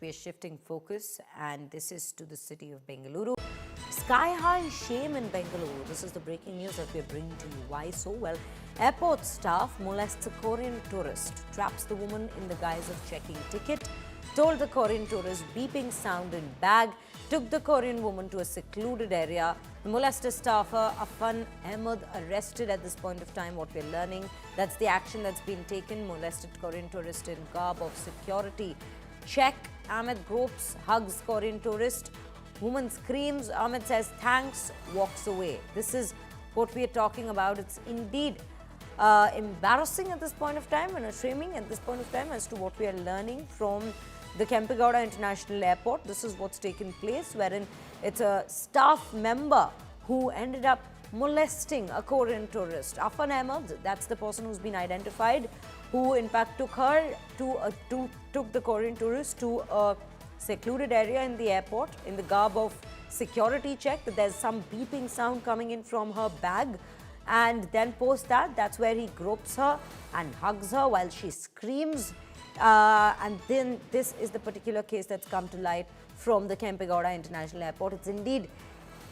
we are shifting focus, and this is to the city of Bengaluru. Sky-high shame in Bengaluru. This is the breaking news that we are bringing to you. Why so? Well, airport staff molests a Korean tourist, traps the woman in the guise of checking ticket, told the Korean tourist beeping sound in bag, took the Korean woman to a secluded area. The molested staffer, Afan Ahmed, arrested at this point of time. What we're learning, that's the action that's been taken. Molested Korean tourist in garb of security check. Ahmed gropes, hugs Korean tourist. Woman screams. Ahmed says thanks, walks away. This is what we are talking about. It's indeed embarrassing at this point of time and shaming at this point of time as to what we are learning from the Kempegowda International Airport. This is what's taken place, wherein it's a staff member who ended up molesting a Korean tourist. Afan Ahmed, that's the person who's been identified, who in fact took the Korean tourist to a secluded area in the airport in the garb of security check. There's some beeping sound coming in from her bag, and then post that, that's where he gropes her and hugs her while she screams. And then this is the particular case that's come to light from the Kempegowda International Airport. It's indeed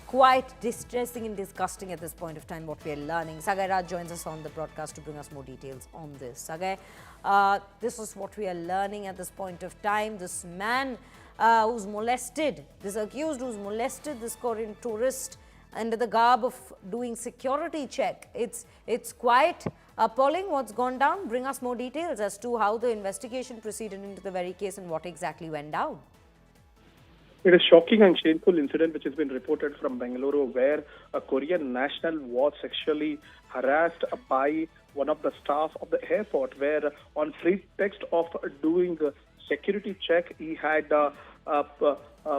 quite distressing and disgusting at this point of time what we are learning. Sagai Raj joins us on the broadcast to bring us more details on this. Sagai, this is what we are learning at this point of time. This man who's molested, this accused who's molested this Korean tourist under the garb of doing security check. It's quite appalling what's gone down. Bring us more details as to how the investigation proceeded into the very case and what exactly went down. It is a shocking and shameful incident which has been reported from Bengaluru, where a Korean national was sexually harassed by one of the staff of the airport, where on pretext of doing a security check, he had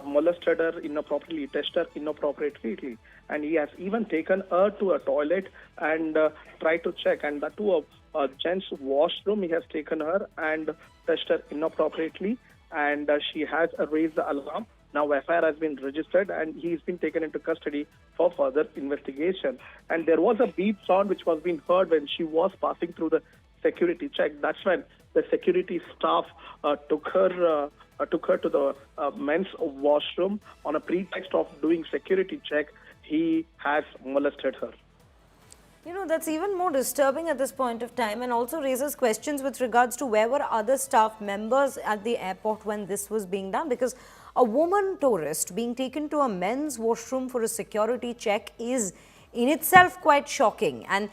molested her inappropriately, tested her inappropriately, and he has even taken her to a toilet and tried to check, and that to a gents washroom he has taken her and tested her inappropriately, and she has raised the alarm. Now FIR has been registered and he's been taken into custody for further investigation. And there was a beep sound which was being heard when she was passing through the security check. That's when the security staff took her to the men's washroom on a pretext of doing security check. He has molested her. You know, that's even more disturbing at this point of time, and also raises questions with regards to where were other staff members at the airport when this was being done, because a woman tourist being taken to a men's washroom for a security check is in itself quite shocking, and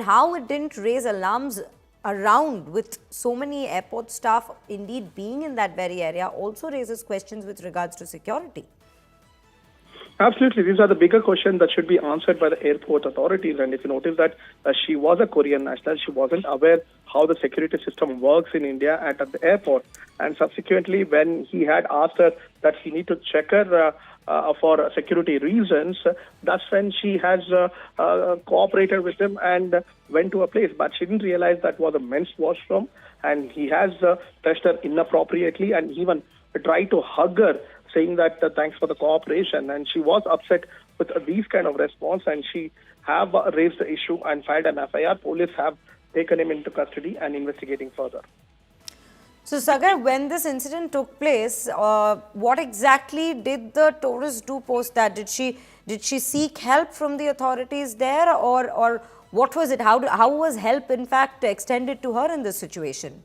how it didn't raise alarms around with so many airport staff indeed being in that very area also raises questions with regards to security. Absolutely. These are the bigger questions that should be answered by the airport authorities. And if you notice that she was a Korean national, she wasn't aware how the security system works in India at the airport. And subsequently, when he had asked her that he need to check her for security reasons, that's when she has cooperated with him and went to a place. But she didn't realize that was a men's washroom, and he has touched her inappropriately and even tried to hug her, saying that thanks for the cooperation. And she was upset with these kind of response, and she have raised the issue and filed an FIR. Police have taken him into custody and investigating further. So Sagar, when this incident took place, what exactly did the tourist do post that? Did she seek help from the authorities there, or what was it? How was help in fact extended to her in this situation?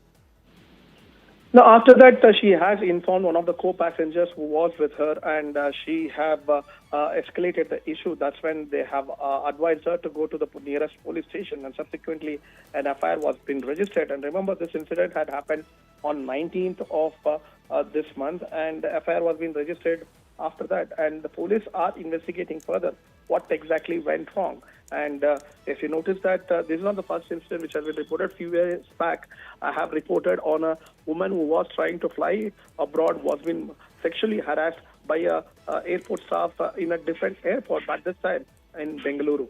Now, after that, she has informed one of the co-passengers who was with her, and she have escalated the issue. That's when they have advised her to go to the nearest police station, and subsequently an FIR was been registered. And remember, this incident had happened on 19th of this month, and the FIR was being registered after that. And the police are investigating further what exactly went wrong. And if you notice that this is not the first incident which has been reported. A few years back, I have reported on a woman who was trying to fly abroad, was being sexually harassed by a airport staff in a different airport, but this time in Bengaluru.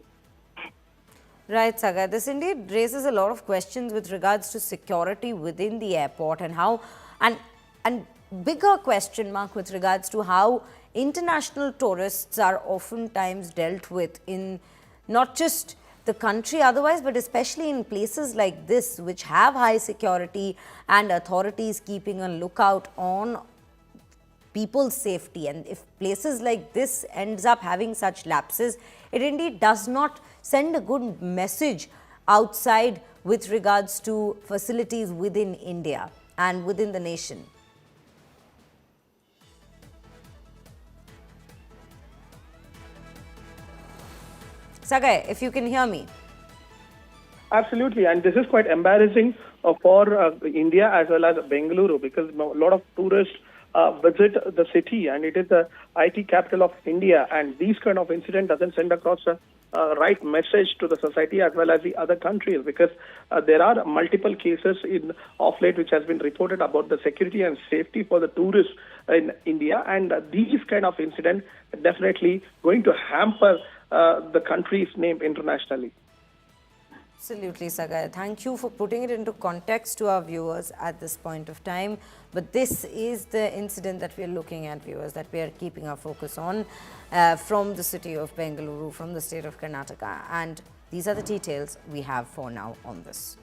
Right, Sagar. This indeed raises a lot of questions with regards to security within the airport and how, and bigger question mark with regards to how international tourists are oftentimes dealt with in not just the country otherwise, but especially in places like this, which have high security and authorities keeping a lookout on people's safety. And if places like this ends up having such lapses, it indeed does not send a good message outside with regards to facilities within India and within the nation. Sagai, if you can hear me. Absolutely, and this is quite embarrassing for India as well as Bengaluru, because a lot of tourists visit the city, and it is the IT capital of India, and these kind of incident doesn't send across a right message to the society as well as the other countries, because there are multiple cases in of late which has been reported about the security and safety for the tourists in India, and these kind of incident definitely going to hamper the country's name internationally. Absolutely, Sagai. Thank you for putting it into context to our viewers at this point of time. But this is the incident that we are looking at, viewers, that we are keeping our focus on from the city of Bengaluru, from the state of Karnataka. And these are the details we have for now on this.